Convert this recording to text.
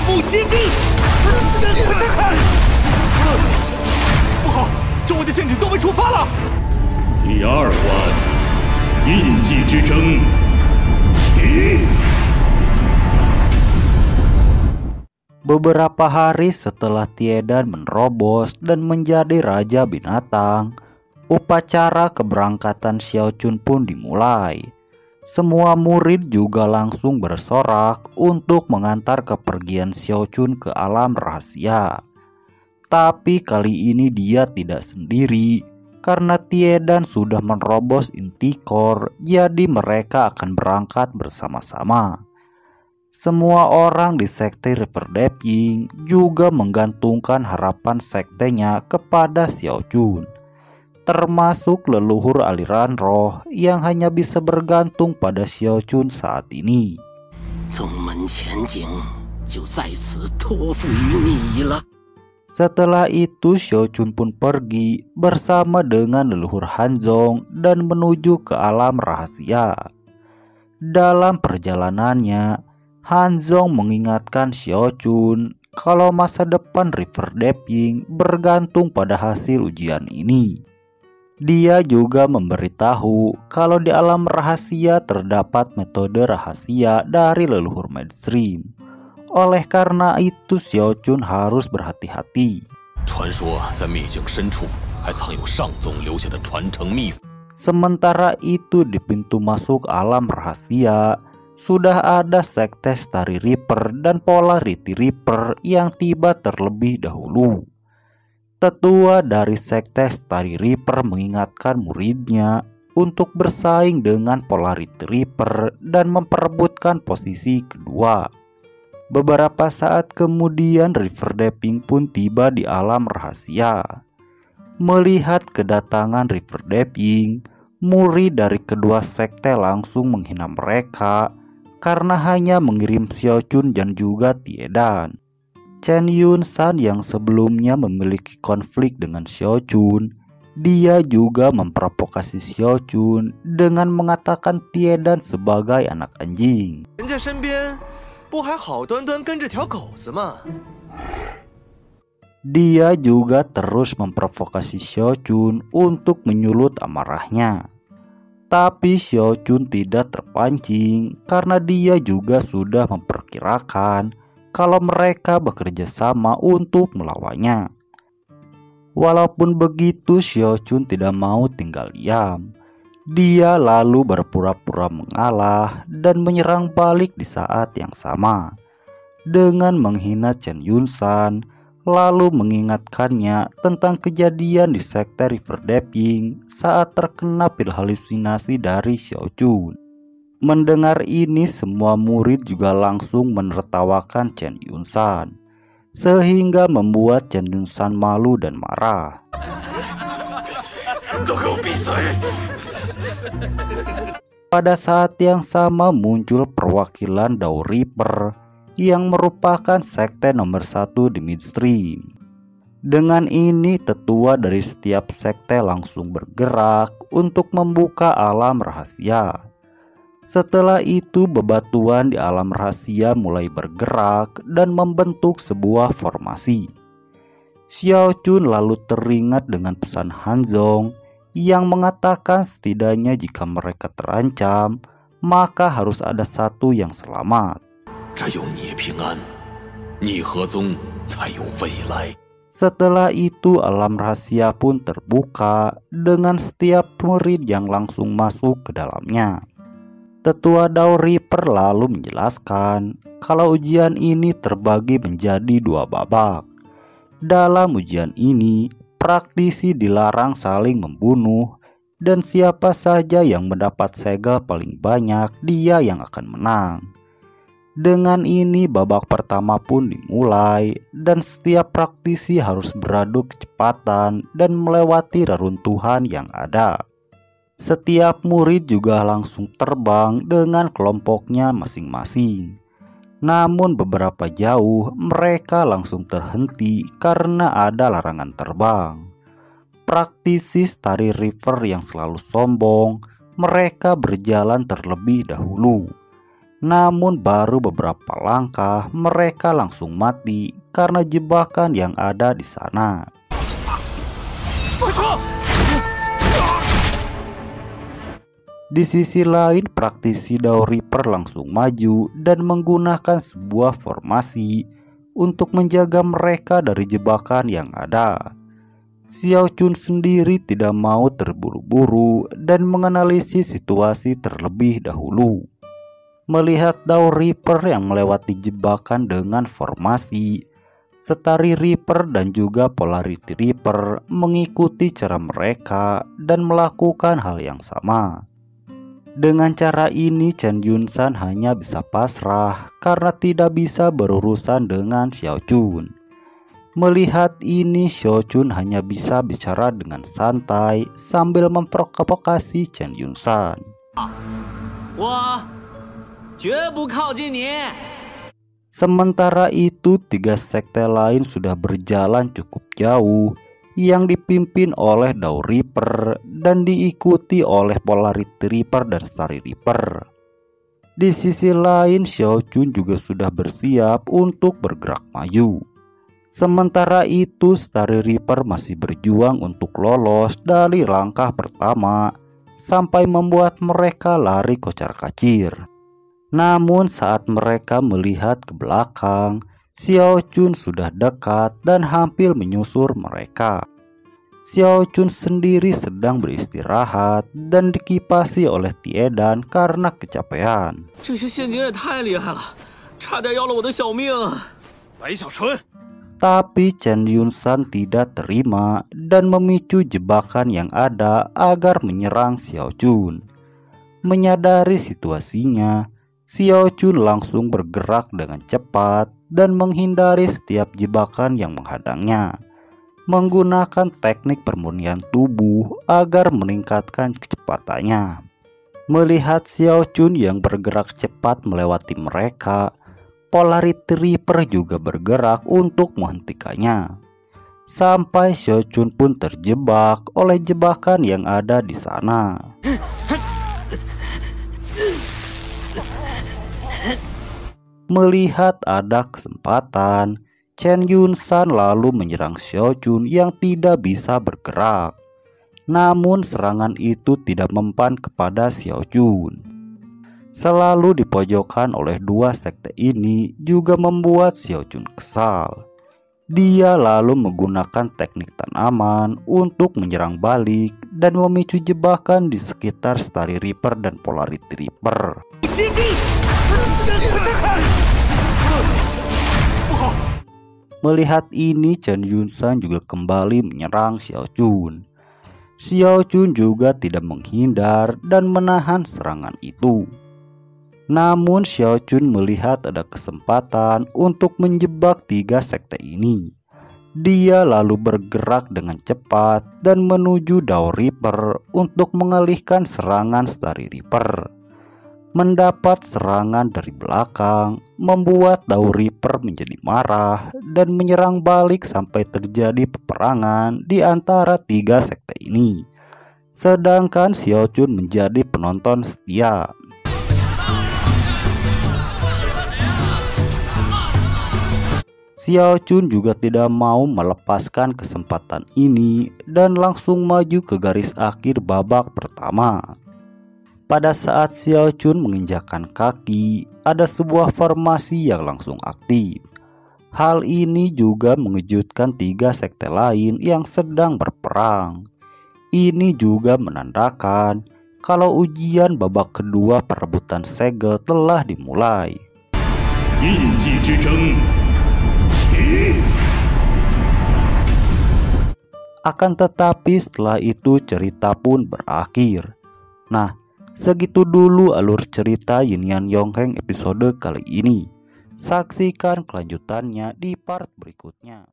步接地！不好，周围的陷阱都被触发了。第二关，印记之争，起！ Beberapa hari setelah Tiedan menerobos dan menjadi raja binatang, upacara keberangkatan Xiao Chun pun dimulai. Semua murid juga langsung bersorak untuk mengantar kepergian Xiao Chun ke alam rahasia. Tapi kali ini dia tidak sendiri, karena Tiedan sudah menerobos Intikor, jadi mereka akan berangkat bersama-sama. Semua orang di sekte River Deep Ying juga menggantungkan harapan sektenya kepada Xiao Chun, termasuk leluhur aliran roh yang hanya bisa bergantung pada Xiao Chun saat ini. Setelah itu Xiao Chun pun pergi bersama dengan leluhur Hanzong dan menuju ke alam rahasia. Dalam perjalanannya, Hanzong mengingatkan Xiao Chun kalau masa depan River Deep Ying bergantung pada hasil ujian ini. Dia juga memberitahu kalau di alam rahasia terdapat metode rahasia dari leluhur mainstream. Oleh karena itu Xiao Chun harus berhati-hati. Sementara itu di pintu masuk alam rahasia, sudah ada sekte Starry Reaper dan Polarity Reaper yang tiba terlebih dahulu. Tetua dari sekte Starry Reaper mengingatkan muridnya untuk bersaing dengan Polarity Reaper dan memperebutkan posisi kedua. Beberapa saat kemudian River Deep Ying pun tiba di alam rahasia. Melihat kedatangan River Deep Ying, murid dari kedua sekte langsung menghina mereka karena hanya mengirim Xiao Chun dan juga Tiedan. Chen Yun-san yang sebelumnya memiliki konflik dengan Xiao Chun, dia juga memprovokasi Xiao Chun dengan mengatakan Tiedan sebagai anak anjing. Dia juga terus memprovokasi Xiao Chun untuk menyulut amarahnya. Tapi Xiao Chun tidak terpancing karena dia juga sudah memperkirakan kalau mereka bekerja sama untuk melawannya. Walaupun begitu, Xiao Chun tidak mau tinggal diam. Dia lalu berpura-pura mengalah dan menyerang balik di saat yang sama dengan menghina Chen Yun-san, lalu mengingatkannya tentang kejadian di sekte River Deep Ying saat terkena pil halusinasi dari Xiao Chun. Mendengar ini, semua murid juga langsung menertawakan Chen Yun-san, sehingga membuat Chen Yun-san malu dan marah. Pada saat yang sama muncul perwakilan Dao Reaper yang merupakan sekte nomor 1 di midstream. Dengan ini tetua dari setiap sekte langsung bergerak untuk membuka alam rahasia. Setelah itu bebatuan di alam rahasia mulai bergerak dan membentuk sebuah formasi. Xiao Chun lalu teringat dengan pesan Hanzong yang mengatakan setidaknya jika mereka terancam, maka harus ada satu yang selamat. Setelah itu alam rahasia pun terbuka dengan setiap murid yang langsung masuk ke dalamnya. Tetua Dao Reaper lalu menjelaskan kalau ujian ini terbagi menjadi 2 babak. Dalam ujian ini, praktisi dilarang saling membunuh dan siapa saja yang mendapat segel paling banyak dia yang akan menang. Dengan ini babak pertama pun dimulai dan setiap praktisi harus beradu kecepatan dan melewati reruntuhan yang ada. Setiap murid juga langsung terbang dengan kelompoknya masing-masing. Namun beberapa jauh mereka langsung terhenti karena ada larangan terbang. Praktisi Starry River yang selalu sombong, mereka berjalan terlebih dahulu. Namun baru beberapa langkah mereka langsung mati karena jebakan yang ada di sana. Di sisi lain, praktisi Dao Reaper langsung maju dan menggunakan sebuah formasi untuk menjaga mereka dari jebakan yang ada. Xiao Chun sendiri tidak mau terburu-buru dan menganalisis situasi terlebih dahulu. Melihat Dao Reaper yang melewati jebakan dengan formasi, Starry Reaper dan juga Polarity Reaper mengikuti cara mereka dan melakukan hal yang sama. Dengan cara ini Chen Yunsan hanya bisa pasrah karena tidak bisa berurusan dengan Xiao Chun. Melihat ini, Xiao Chun hanya bisa bicara dengan santai sambil memprovokasi Chen Yunsan. Sementara itu, 3 sekte lain sudah berjalan cukup jauh yang dipimpin oleh Dao Reaper dan diikuti oleh Polarity Reaper dan Starry Reaper. Di sisi lain, Xiao Chun juga sudah bersiap untuk bergerak maju. Sementara itu, Starry Reaper masih berjuang untuk lolos dari langkah pertama sampai membuat mereka lari kocar-kacir. Namun saat mereka melihat ke belakang, Xiao Chun sudah dekat dan hampir menyusur mereka. Xiao Chun sendiri sedang beristirahat dan dikipasi oleh Tiedan karena kecapean. Tapi Chen Yunsan tidak terima dan memicu jebakan yang ada agar menyerang Xiao Chun. Menyadari situasinya, Xiao Chun langsung bergerak dengan cepat dan menghindari setiap jebakan yang menghadangnya, menggunakan teknik permurnian tubuh agar meningkatkan kecepatannya. Melihat Xiao Chun yang bergerak cepat melewati mereka, Polarity Reaper juga bergerak untuk menghentikannya. Sampai Xiao Chun pun terjebak oleh jebakan yang ada di sana. Melihat ada kesempatan, Chen Yunsan lalu menyerang Xiao Chun yang tidak bisa bergerak. Namun serangan itu tidak mempan kepada Xiao Chun. Selalu dipojokkan oleh 2 sekte ini juga membuat Xiao Chun kesal. Dia lalu menggunakan teknik tanaman untuk menyerang balik dan memicu jebakan di sekitar Starry Reaper dan Polarity Reaper. Melihat ini, Chen Yunsan juga kembali menyerang Xiao Chun. Xiao Chun juga tidak menghindar dan menahan serangan itu. Namun Xiao Chun melihat ada kesempatan untuk menjebak 3 sekte ini. Dia lalu bergerak dengan cepat dan menuju Dao Reaper untuk mengalihkan serangan Starry Reaper. Mendapat serangan dari belakang membuat Dao Reaper menjadi marah dan menyerang balik sampai terjadi peperangan di antara 3 sekte ini. Sedangkan Xiao Chun menjadi penonton setia. Xiao Chun juga tidak mau melepaskan kesempatan ini dan langsung maju ke garis akhir babak pertama. Pada saat Xiao Chun menginjakkan kaki, ada sebuah formasi yang langsung aktif. Hal ini juga mengejutkan 3 sekte lain yang sedang berperang. Ini juga menandakan kalau ujian babak kedua perebutan segel telah dimulai. Akan tetapi setelah itu cerita pun berakhir. Nah, segitu dulu alur cerita Yin Yang Yongheng episode kali ini. Saksikan kelanjutannya di part berikutnya.